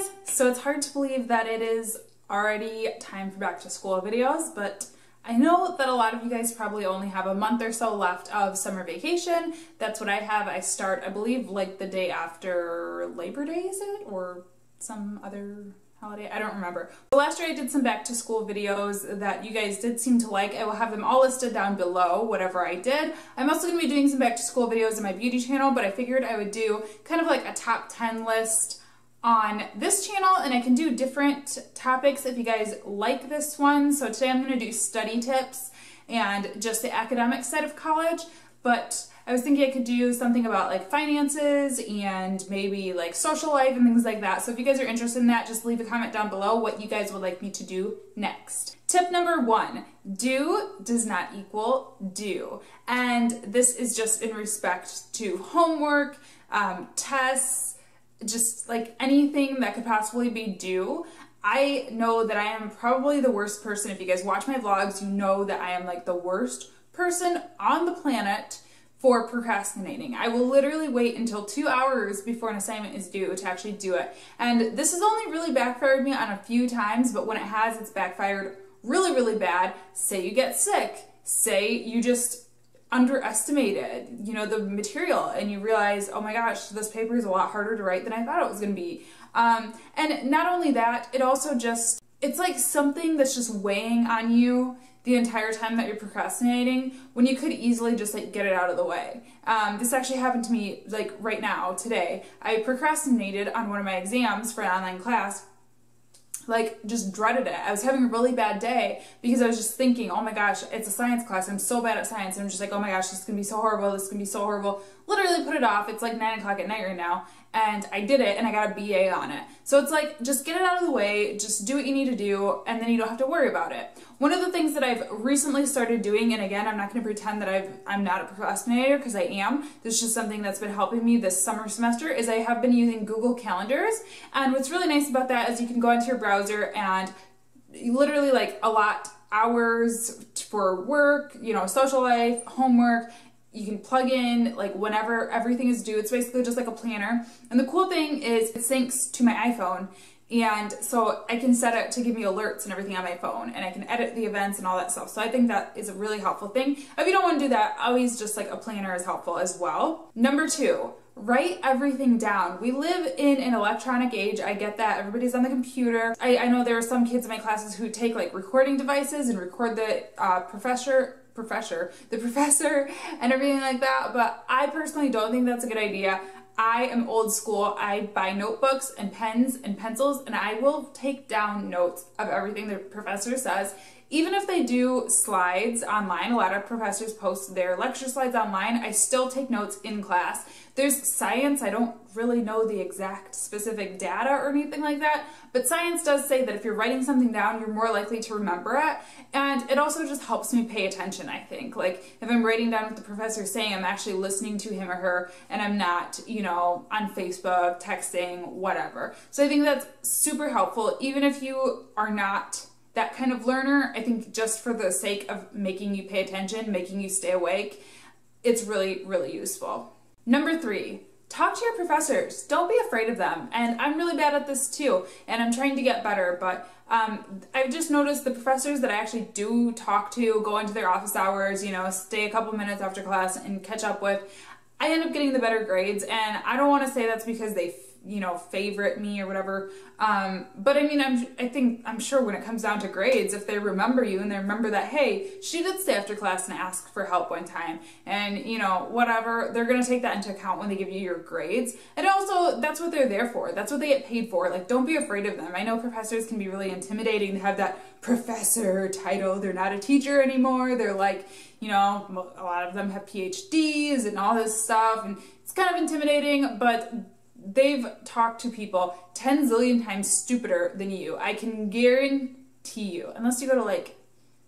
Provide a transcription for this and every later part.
guys, so it's hard to believe that it is already time for back to school videos, but I know that a lot of you guys probably only have a month or so left of summer vacation. That's what I have. I start, I believe, like the day after Labor Day, is it? Or some other holiday? I don't remember. But last year I did some back to school videos that you guys did seem to like. I will have them all listed down below, whatever I did. I'm also going to be doing some back to school videos in my beauty channel, but I figured I would do kind of like a top 10 list on this channel, and I can do different topics if you guys like this one. So today I'm going to do study tips and just the academic side of college, but I was thinking I could do something about like finances and maybe like social life and things like that. So if you guys are interested in that, just leave a comment down below what you guys would like me to do next. Tip number 1, do does not equal do. And this is just in respect to homework, tests, just like anything that could possibly be due. I know that I am probably the worst person. If you guys watch my vlogs, you know that I am like the worst person on the planet for procrastinating. I will literally wait until 2 hours before an assignment is due to actually do it. And this has only really backfired me on a few times, but when it has, it's backfired really, really bad. Say you get sick, say you just underestimated, you know, the material and you realize, oh my gosh, this paper is a lot harder to write than I thought it was going to be. And not only that, it also just, it's like something that's just weighing on you the entire time that you're procrastinating when you could easily just like get it out of the way. This actually happened to me like right now, today. I procrastinated on one of my exams for an online class, like just dreaded it. I was having a really bad day because I was just thinking, oh my gosh, it's a science class. I'm so bad at science. And I'm just like, oh my gosh, this is gonna be so horrible. This is gonna be so horrible. Literally put it off. It's like 9 o'clock at night right now. And I did it and I got a BA on it. So it's like, just get it out of the way, just do what you need to do, and then you don't have to worry about it. One of the things that I've recently started doing, and again, I'm not gonna pretend that I'm not a procrastinator because I am. This is just something that's been helping me this summer semester, is I have been using Google Calendars. And what's really nice about that is you can go into your browser and you literally like allot hours for work, you know, social life, homework. You can plug in like whenever everything is due. It's basically just like a planner. And the cool thing is it syncs to my iPhone. And so I can set it to give me alerts and everything on my phone, and I can edit the events and all that stuff. So I think that is a really helpful thing. If you don't want to do that, always just like a planner is helpful as well. Number 2, write everything down. We live in an electronic age. I get that. Everybody's on the computer. I know there are some kids in my classes who take like recording devices and record the professor and everything like that, but I personally don't think that's a good idea. I am old school. I buy notebooks and pens and pencils, and I will take down notes of everything the professor says. Even if they do slides online, a lot of professors post their lecture slides online, I still take notes in class. There's science, I don't really know the exact specific data or anything like that, but science does say that if you're writing something down, you're more likely to remember it, and it also just helps me pay attention, I think. Like, if I'm writing down what the professor's saying, I'm actually listening to him or her, and I'm not, you know, on Facebook, texting, whatever. So I think that's super helpful, even if you are not that kind of learner. I think just for the sake of making you pay attention, making you stay awake, it's really, really useful. Number 3, talk to your professors. Don't be afraid of them. And I'm really bad at this too, and I'm trying to get better, but I've just noticed the professors that I actually do talk to, go into their office hours, you know, stay a couple minutes after class and catch up with, I end up getting the better grades. And I don't want to say that's because they, you know, favorite me or whatever. But I mean, I'm sure when it comes down to grades, if they remember you and they remember that, hey, she did stay after class and ask for help one time, and you know, whatever, they're going to take that into account when they give you your grades. And also, that's what they're there for. That's what they get paid for. Like, don't be afraid of them. I know professors can be really intimidating to have that professor title. They're not a teacher anymore. They're like, you know, a lot of them have PhDs and all this stuff, and it's kind of intimidating, but they've talked to people 10 zillion times stupider than you. I can guarantee you, unless you go to like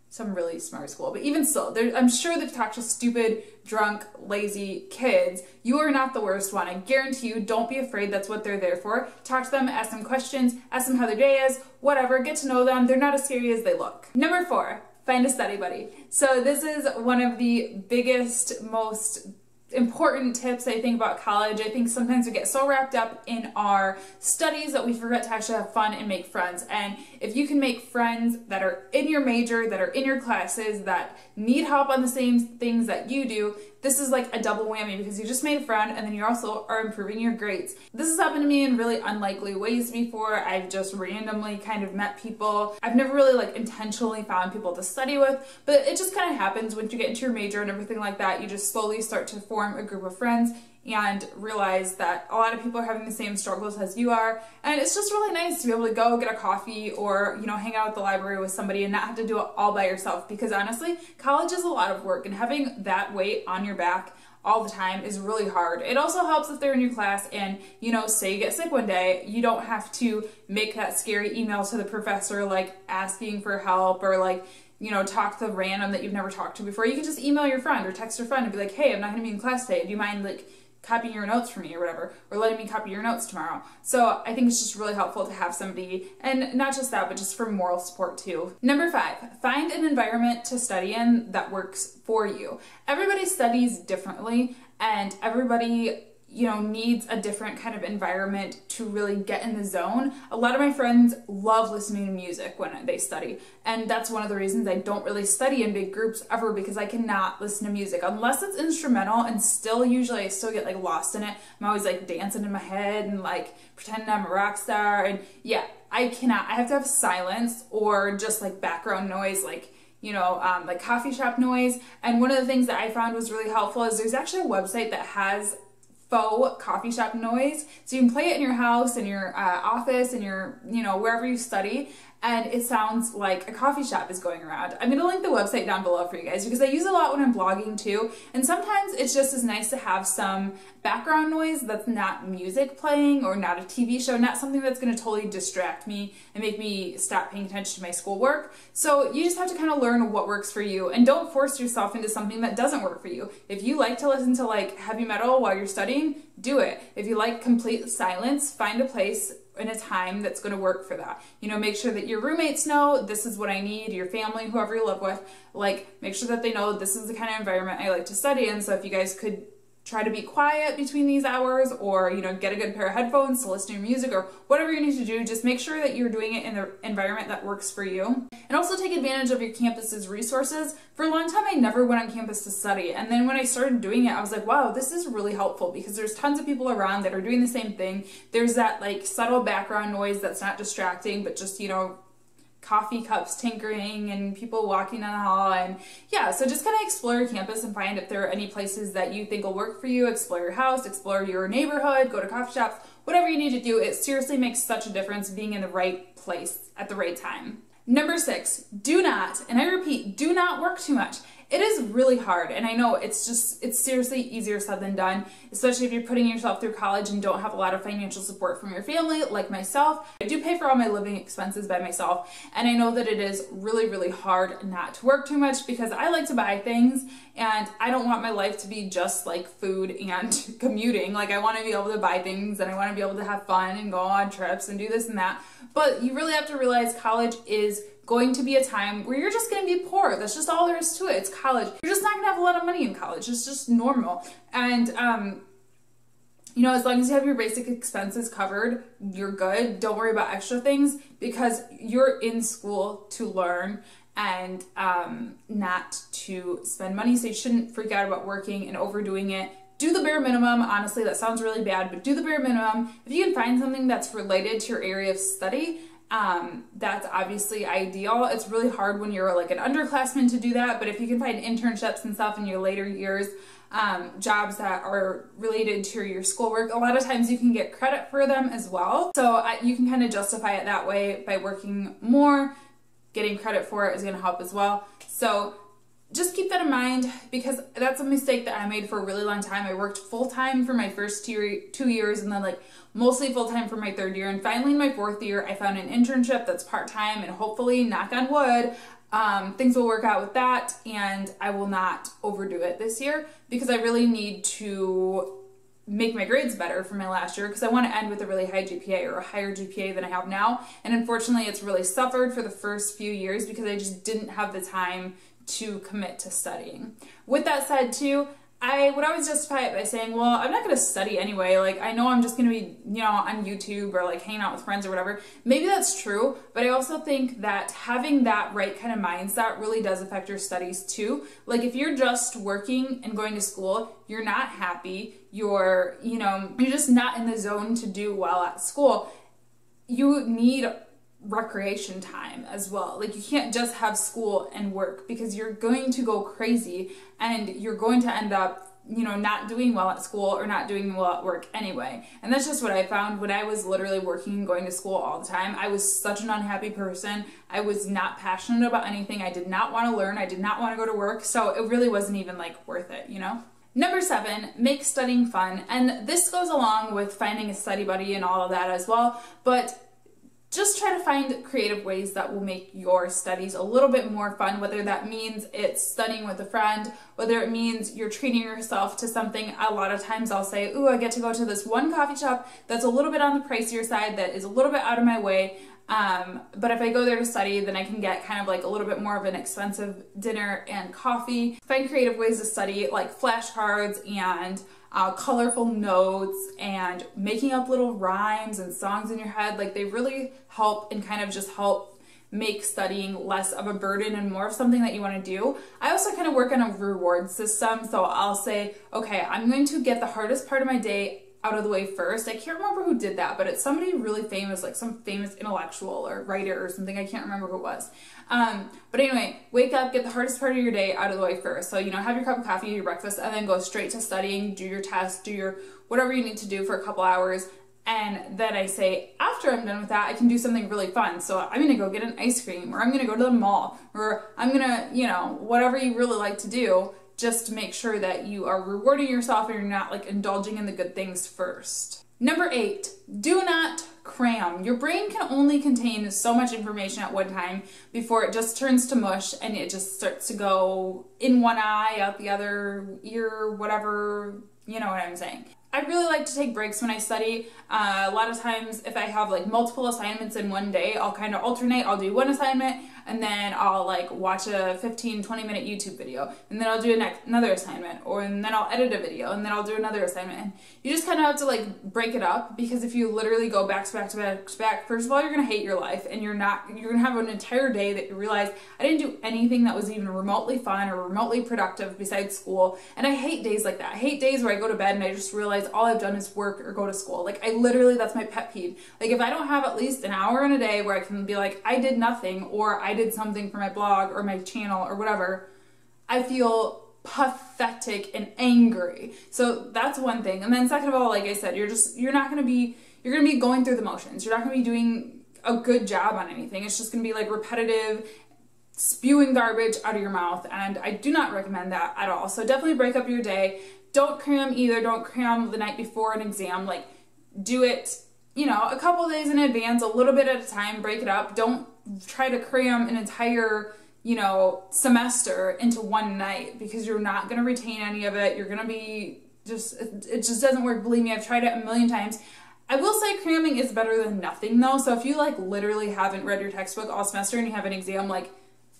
some really smart school, but even still, I'm sure they've talked to stupid, drunk, lazy kids. You are not the worst one. I guarantee you. Don't be afraid. That's what they're there for. Talk to them, ask them questions, ask them how their day is, whatever, get to know them. They're not as scary as they look. Number 4, find a study buddy. So this is one of the biggest, most important tips I think about college. I think sometimes we get so wrapped up in our studies that we forget to actually have fun and make friends. And if you can make friends that are in your major, that are in your classes, that need help on the same things that you do, this is like a double whammy because you just made a friend and then you also are improving your grades. This has happened to me in really unlikely ways before. I've just randomly kind of met people. I've never really like intentionally found people to study with, but it just kind of happens once you get into your major and everything like that. You just slowly start to form a group of friends and realize that a lot of people are having the same struggles as you are, and it's just really nice to be able to go get a coffee or, you know, hang out at the library with somebody and not have to do it all by yourself, because honestly, college is a lot of work and having that weight on your back all the time is really hard. It also helps if they're in your class and, you know, say you get sick one day, you don't have to make that scary email to the professor like asking for help or like, you know, talk to random that you've never talked to before. You can just email your friend or text your friend and be like, hey, I'm not gonna be in class today. Do you mind like copying your notes for me or whatever, or letting me copy your notes tomorrow? So I think it's just really helpful to have somebody, and not just that, but just for moral support too. Number 5, find an environment to study in that works for you. Everybody studies differently and everybody, you know, needs a different kind of environment to really get in the zone. A lot of my friends love listening to music when they study, and that's one of the reasons I don't really study in big groups ever, because I cannot listen to music unless it's instrumental, and still usually I still get like lost in it. I'm always like dancing in my head and like pretending I'm a rock star, and yeah, I cannot. I have to have silence or just like background noise, like, you know, like coffee shop noise. And one of the things that I found was really helpful is there's actually a website that has faux coffee shop noise, so you can play it in your house, in your office, in your, you know, wherever you study, and it sounds like a coffee shop is going around. I'm gonna link the website down below for you guys because I use it a lot when I'm blogging too, and sometimes it's just as nice to have some background noise that's not music playing or not a TV show, not something that's gonna totally distract me and make me stop paying attention to my schoolwork. So you just have to kind of learn what works for you, and don't force yourself into something that doesn't work for you. If you like to listen to like heavy metal while you're studying, do it. If you like complete silence, find a place in a time that's going to work for that. You know, make sure that your roommates know this is what I need, your family, whoever you live with, like make sure that they know this is the kind of environment I like to study in. So if you guys could try to be quiet between these hours, or, you know, get a good pair of headphones to listen to your music, or whatever you need to do, just make sure that you're doing it in the environment that works for you. And also take advantage of your campus's resources. For a long time, I never went on campus to study, and then when I started doing it, I was like, wow, this is really helpful because there's tons of people around that are doing the same thing. There's that like subtle background noise that's not distracting, but just, you know, coffee cups tinkering and people walking down the hall. And yeah, so just kind of explore your campus and find if there are any places that you think will work for you. Explore your house, explore your neighborhood, go to coffee shops, whatever you need to do. It seriously makes such a difference being in the right place at the right time. Number 6, do not, and I repeat, do not work too much. It is really hard, and I know it's seriously easier said than done, especially if you're putting yourself through college and don't have a lot of financial support from your family, like myself. I do pay for all my living expenses by myself, and I know that it is really, really hard not to work too much because I like to buy things, and I don't want my life to be just like food and commuting. Like, I want to be able to buy things, and I want to be able to have fun and go on trips and do this and that, but you really have to realize college is going to be a time where you're just going to be poor. That's just all there is to it. It's college. You're just not going to have a lot of money in college. It's just normal. And, you know, as long as you have your basic expenses covered, you're good. Don't worry about extra things because you're in school to learn and not to spend money. So you shouldn't freak out about working and overdoing it. Do the bare minimum. Honestly, that sounds really bad, but do the bare minimum. If you can find something that's related to your area of study, that's obviously ideal. It's really hard when you're like an underclassman to do that, but if you can find internships and stuff in your later years, jobs that are related to your schoolwork, a lot of times you can get credit for them as well. So you can kind of justify it that way by working more. Getting credit for it is going to help as well. So just keep that in mind because that's a mistake that I made for a really long time. I worked full-time for my first 2 years and then like mostly full-time for my 3rd year. And finally in my 4th year, I found an internship that's part-time, and hopefully, knock on wood, things will work out with that and I will not overdo it this year because I really need to make my grades better for my last year because I want to end with a really high GPA or a higher GPA than I have now. And unfortunately, it's really suffered for the first few years because I just didn't have the time to commit to studying. With that said too, I would always justify it by saying, well, I'm not going to study anyway. Like, I know I'm just going to be, you know, on YouTube or like hanging out with friends or whatever. Maybe that's true, but I also think that having that right kind of mindset really does affect your studies too. Like, if you're just working and going to school, you're not happy, you're, you know, you're just not in the zone to do well at school. You need recreation time as well. Like, you can't just have school and work, because you're going to go crazy and you're going to end up, you know, not doing well at school or not doing well at work anyway. And that's just what I found when I was literally working and going to school all the time. I was such an unhappy person. I was not passionate about anything. I did not want to learn. I did not want to go to work. So it really wasn't even like worth it, you know? Number 7, make studying fun. And this goes along with finding a study buddy and all of that as well. But just try to find creative ways that will make your studies a little bit more fun, whether that means it's studying with a friend, whether it means you're treating yourself to something. A lot of times I'll say, ooh, I get to go to this one coffee shop that's a little bit on the pricier side, that is a little bit out of my way. But if I go there to study, then I can get kind of like a little bit more of an expensive dinner and coffee. Find creative ways to study, like flashcards and colorful notes and making up little rhymes and songs in your head. Like, they really help and kind of just help make studying less of a burden and more of something that you want to do. I also kind of work on a reward system. So I'll say, okay, I'm going to get the hardest part of my day out of the way first. I can't remember who did that, but it's somebody really famous, like some famous intellectual or writer or something. I can't remember who it was. But anyway, wake up, get the hardest part of your day out of the way first. So, you know, have your cup of coffee, your breakfast, and then go straight to studying, do your test, do your whatever you need to do for a couple hours. And then I say, after I'm done with that, I can do something really fun. So I'm gonna go get an ice cream, or I'm gonna go to the mall, or I'm gonna, you know, whatever you really like to do, just to make sure that you are rewarding yourself and you're not like indulging in the good things first. Number 8, do not cram. Your brain can only contain so much information at one time before it just turns to mush and it just starts to go in one eye, out the other ear, whatever, you know what I'm saying. I really like to take breaks when I study. A lot of times if I have like multiple assignments in one day, I'll kind of alternate. I'll do one assignment and then I'll like watch a 15-20 minute YouTube video, and then I'll do another assignment, and then I'll edit a video, and then I'll do another assignment. And you just kind of have to like break it up, because if you literally go back to back to back to back, first of all, you're gonna hate your life, and you're gonna have an entire day that you realize, I didn't do anything that was even remotely fun or remotely productive besides school. And I hate days like that. I hate days where I go to bed and I just realize all I've done is work or go to school. Like, I literally, that's my pet peeve. Like, if I don't have at least an hour in a day where I can be like, I did nothing, or I did something for my blog or my channel or whatever, I feel pathetic and angry. So that's one thing. And then second of all, like I said, you're gonna be going through the motions. You're not gonna be doing a good job on anything. It's just gonna be like repetitive, spewing garbage out of your mouth, and I do not recommend that at all. So definitely break up your day. Don't cram either. Don't cram the night before an exam. Like, do it, you know, a couple days in advance, a little bit at a time, break it up. Don't try to cram an entire, you know, semester into one night, because you're not going to retain any of it. You're going to be it just doesn't work. Believe me, I've tried it a million times. I will say cramming is better than nothing though. So if you like literally haven't read your textbook all semester and you have an exam, like,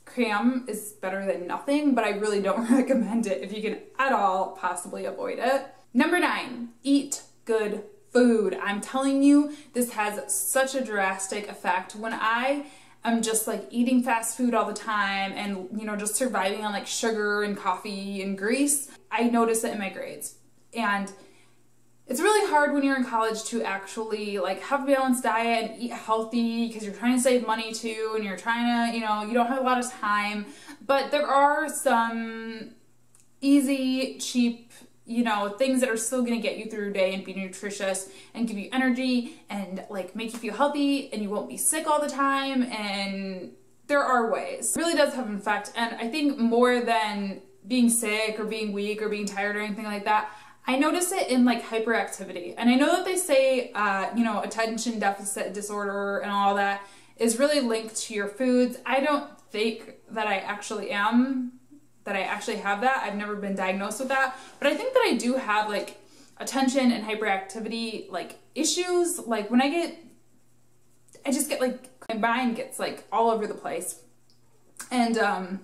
cram is better than nothing, but I really don't recommend it if you can at all possibly avoid it. Number 9, eat good food. I'm telling you, this has such a drastic effect. When I am just like eating fast food all the time and, you know, just surviving on like sugar and coffee and grease, I notice it in my grades. And it's really hard when you're in college to actually like have a balanced diet and eat healthy, because you're trying to save money too, and you're trying to, you know, you don't have a lot of time. But there are some easy, cheap, you know, things that are still gonna get you through your day and be nutritious and give you energy and like make you feel healthy, and you won't be sick all the time. And there are ways. It really does have an effect. And I think more than being sick or being weak or being tired or anything like that, I notice it in like hyperactivity. And I know that they say, you know, attention deficit disorder and all that is really linked to your foods. I don't think that I actually have that. I've never been diagnosed with that. But I think that I do have like attention and hyperactivity like issues. Like when I just get like, my mind gets like all over the place. And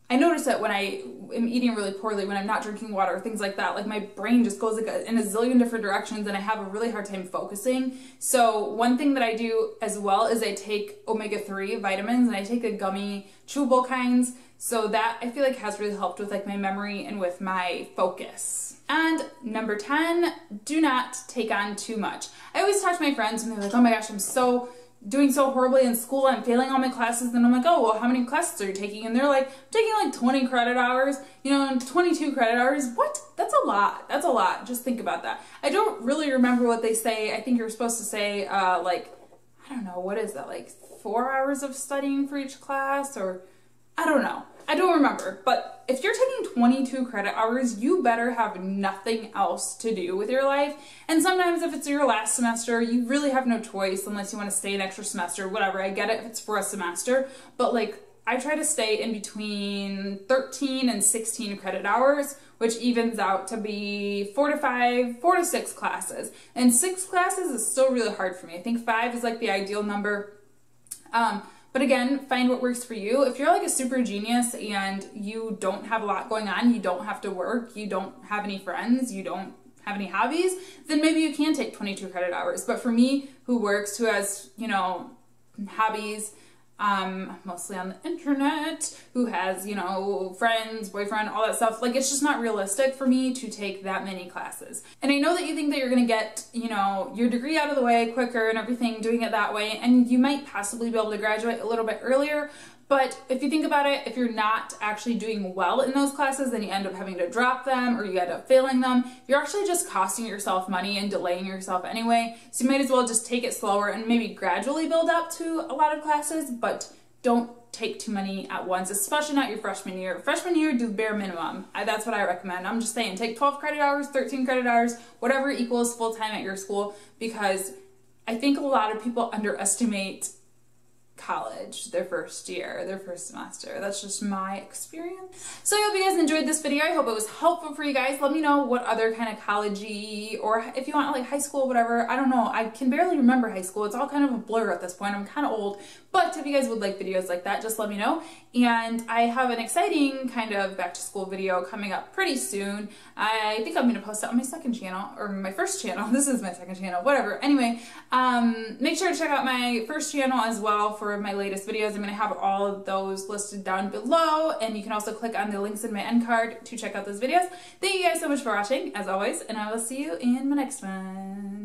I notice it when I am eating really poorly, when I'm not drinking water, things like that. Like my brain just goes like in a zillion different directions and I have a really hard time focusing. So one thing that I do as well is I take omega-3 vitamins and I take the gummy chewable kinds. So that I feel like has really helped with like my memory and with my focus. And number 10, do not take on too much. I always talk to my friends and they're like, oh my gosh, I'm doing so horribly in school, I'm failing all my classes, and I'm like, oh, well, how many classes are you taking? And they're like, I'm taking like 20 credit hours, you know, and 22 credit hours. What? That's a lot. That's a lot. Just think about that. I don't really remember what they say. I think you're supposed to say, like, I don't know, what is that, like 4 hours of studying for each class, or I don't know. I don't remember, but if you're taking 22 credit hours, you better have nothing else to do with your life. And sometimes if it's your last semester, you really have no choice unless you want to stay an extra semester, whatever. I get it if it's for a semester, but like I try to stay in between 13 and 16 credit hours, which evens out to be 4 to 6 classes. And 6 classes is still really hard for me. I think 5 is like the ideal number. But again, find what works for you. If you're like a super genius and you don't have a lot going on, you don't have to work, you don't have any friends, you don't have any hobbies, then maybe you can take 22 credit hours. But for me, who works, who has, you know, hobbies, mostly on the internet, who has, you know, friends, boyfriend, all that stuff, like it's just not realistic for me to take that many classes. And I know that you think that you're gonna get, you know, your degree out of the way quicker and everything doing it that way, and you might possibly be able to graduate a little bit earlier. But if you think about it, if you're not actually doing well in those classes, then you end up having to drop them or you end up failing them. You're actually just costing yourself money and delaying yourself anyway. So you might as well just take it slower and maybe gradually build up to a lot of classes, but don't take too many at once, especially not your freshman year. Freshman year, do bare minimum. That's what I recommend. I'm just saying, take 12 credit hours, 13 credit hours, whatever equals full-time at your school, because I think a lot of people underestimate college, their first year, their first semester. That's just my experience. So I hope you guys enjoyed this video. I hope it was helpful for you guys. Let me know what other kind of college-y, or if you want like high school, whatever. I don't know. I can barely remember high school. It's all kind of a blur at this point. I'm kind of old. But if you guys would like videos like that, just let me know. And I have an exciting kind of back to school video coming up pretty soon. I think I'm going to post it on my second channel, or my first channel. This is my second channel, whatever. Anyway, make sure to check out my first channel as well for my latest videos. I'm going to have all of those listed down below, and you can also click on the links in my end card to check out those videos. Thank you guys so much for watching, as always, and I will see you in my next one.